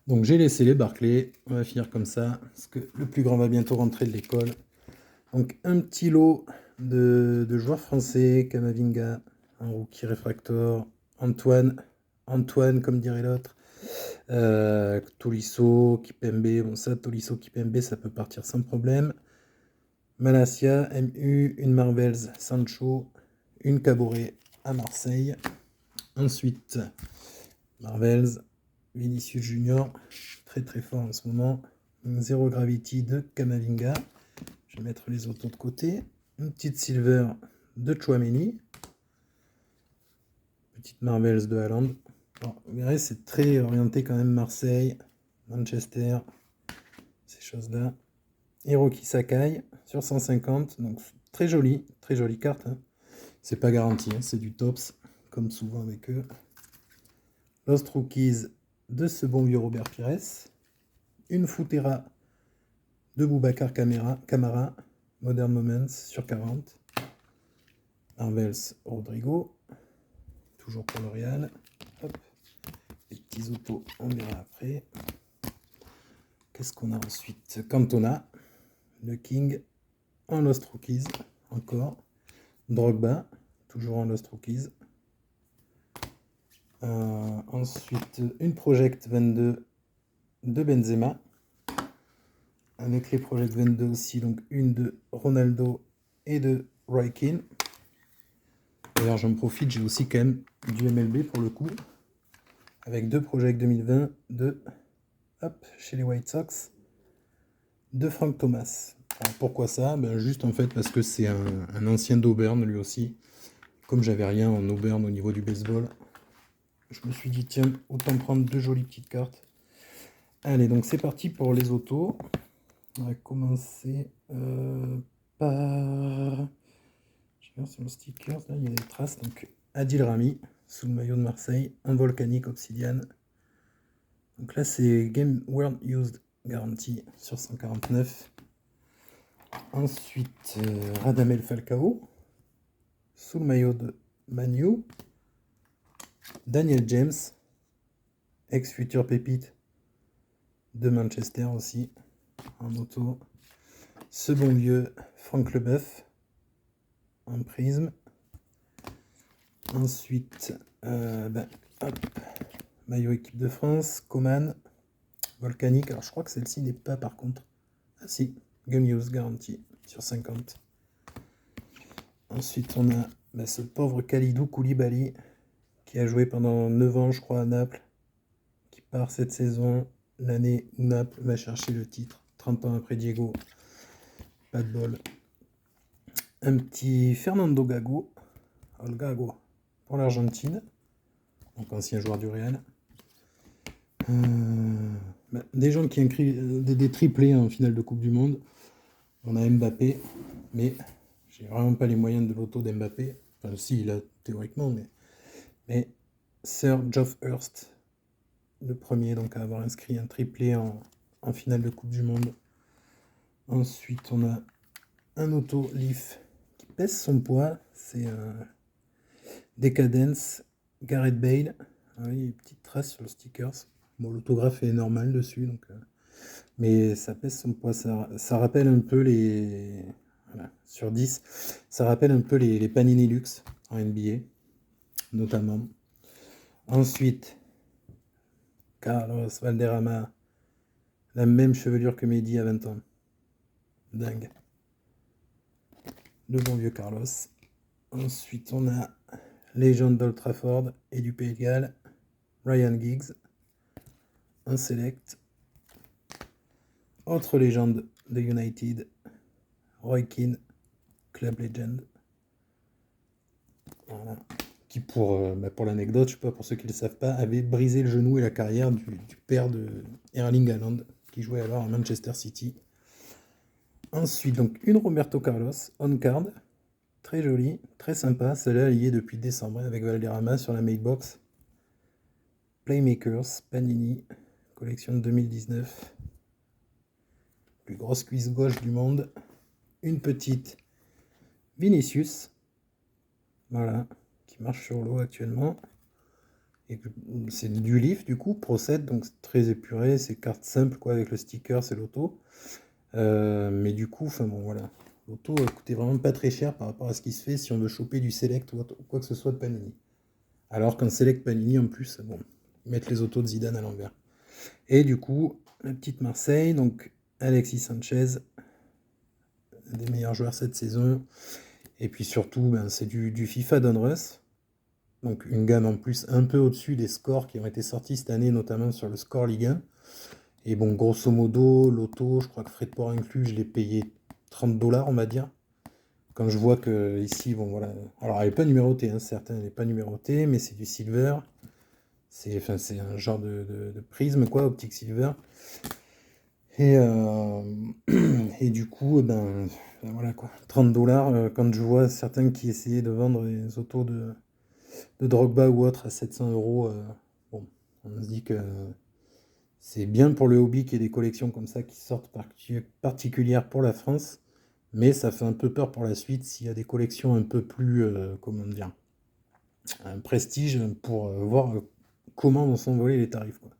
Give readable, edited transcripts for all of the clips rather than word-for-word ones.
Donc j'ai laissé les Barclay, on va finir comme ça, parce que le plus grand va bientôt rentrer de l'école. Donc un petit lot de joueurs français, Kamavinga, un rookie réfractor, Antoine comme dirait l'autre, Tolisso, Kipembe, bon ça, Tolisso, Kipembe, ça peut partir sans problème. Malacia, MU, une Marvels, Sancho, une Caboret à Marseille. Ensuite, Marvels, Vinicius Junior, très très fort en ce moment. Zero Gravity de Kamavinga. Je vais mettre les autos de côté. Une petite Silver de Chouameni. Petite Marvels de Haaland. Bon, vous verrez, c'est très orienté quand même Marseille, Manchester, ces choses-là. Hiroki Sakai sur 150. Donc très jolie carte. Hein. C'est pas garanti, hein, c'est du tops, comme souvent avec eux. Lost Rookies de ce bon vieux Robert Pires. Une Futera de Boubacar Camara, Modern Moments sur 40. Marvels Rodrigo, toujours pour le Real. Hop. Les petits autos, on verra après. Qu'est-ce qu'on a ensuite? Cantona, le King en Lost Rookies, encore. Drogba, toujours en Lost Rookies. Ensuite, une Project 22 de Benzema. Avec les Project 22 aussi, donc une de Ronaldo et de Roy Keane. D'ailleurs, j'en profite, j'ai aussi quand même du MLB pour le coup. Avec deux Project 2020 de, chez les White Sox, de Frank Thomas. Alors pourquoi ça? Ben juste en fait parce que c'est un ancien d'Auburn lui aussi. Comme j'avais rien en Auburn au niveau du baseball, je me suis dit tiens, autant prendre deux jolies petites cartes. Allez, donc c'est parti pour les autos. On va commencer par... Je vais voir sur le sticker, là il y a des traces. Donc Adil Rami, sous le maillot de Marseille, un volcanique obsidiane. Donc là c'est Game World Used Guarantee sur 149. Ensuite Radamel Falcao, sous le maillot de Manu. Daniel James, ex-future pépite de Manchester aussi, en auto. Ce bon vieux Franck Leboeuf, en prisme. Ensuite, maillot équipe de France, Coman, volcanique. Alors je crois que celle-ci n'est pas par contre. Ah si, Gun Use Guarantee sur 50. Ensuite, on a ce pauvre Kalidou Koulibaly qui a joué pendant 9 ans, je crois, à Naples, qui part cette saison, l'année où Naples va chercher le titre, 30 ans après Diego. Pas de bol. Un petit Fernando Gago, pour l'Argentine, donc ancien joueur du Real. Des gens qui inscrivent des triplés en finale de Coupe du Monde. On a Mbappé, mais j'ai vraiment pas les moyens de l'auto d'Mbappé. Enfin, si, il a théoriquement, mais Sir Geoff Hurst, le premier donc à avoir inscrit un triplé en finale de Coupe du Monde. Ensuite, on a un auto Leaf qui pèse son poids. C'est Decadence Gareth Bale. Ah oui, il y a une petite trace sur le sticker. Bon, l'autographe est normal dessus, donc, mais ça pèse son poids. Ça rappelle un peu les... Voilà, sur 10, ça rappelle un peu les Panini Luxe en NBA, notamment. Ensuite, Carlos Valderrama, la même chevelure que Mehdi à 20 ans. Dingue. Le bon vieux Carlos. Ensuite, on a légende d'Old Trafford et du Pays de Galles, Ryan Giggs. Un select. Autre légende de United, Roy Keane, Club Legend. Voilà. Qui pour l'anecdote, je sais pas, pour ceux qui ne le savent pas, avait brisé le genou et la carrière du père de Erling Haaland, qui jouait alors à Manchester City. Ensuite, donc une Roberto Carlos, on card, très jolie, très sympa, celle-là elle y est depuis décembre avec Valderrama sur la Mailbox. Playmakers, Panini, collection de 2019. Plus grosse cuisse gauche du monde. Une petite Vinicius, voilà, qui marche sur l'eau actuellement. Et c'est du Leaf du coup, Pro 7, donc c'est très épuré, c'est carte simple quoi, avec le sticker, c'est l'auto. Mais du coup, enfin bon voilà, l'auto coûtait vraiment pas très cher par rapport à ce qui se fait si on veut choper du Select ou quoi que ce soit de Panini. Alors qu'un Select Panini en plus, bon, mettre les autos de Zidane à l'envers. Et du coup, la petite Marseille, donc Alexis Sanchez, un des meilleurs joueurs cette saison. Et puis surtout, ben, c'est du FIFA Donruss. Donc une gamme en plus un peu au-dessus des scores qui ont été sortis cette année, notamment sur le score Ligue 1. Et bon, grosso modo, l'auto, je crois que frais de port inclus, je l'ai payé 30 $, on va dire. Quand je vois que ici, bon voilà. Alors elle n'est pas numérotée, hein, certes, elle n'est pas numérotée, mais c'est du silver. C'est un genre de prisme, quoi, optique silver. Et, et du coup, ben voilà quoi. 30 $, quand je vois certains qui essayaient de vendre des autos de Drogba ou autre à 700 €, bon, on se dit que c'est bien pour le hobby qu'il y ait des collections comme ça qui sortent particulières pour la France, mais ça fait un peu peur pour la suite s'il y a des collections un peu plus, comment dire, un prestige pour voir comment vont s'envoler les tarifs, quoi.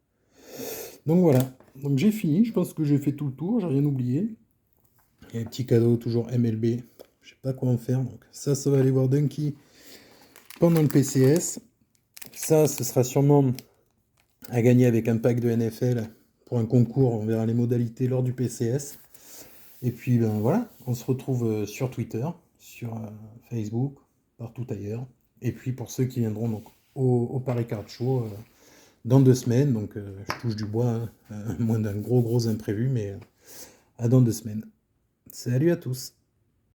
Donc voilà, donc j'ai fini, je pense que j'ai fait tout le tour, j'ai rien oublié. Il y a un petit cadeau, toujours MLB, je sais pas quoi en faire, donc ça va aller voir Dunky pendant le PCS. Ça, ce sera sûrement à gagner avec un pack de NFL pour un concours, on verra les modalités lors du PCS. Et puis ben voilà, on se retrouve sur Twitter, sur Facebook, partout ailleurs. Et puis pour ceux qui viendront donc au Paris Card Show dans 2 semaines, donc je touche du bois, hein, moins d'un gros imprévu, mais à dans 2 semaines. Salut à tous!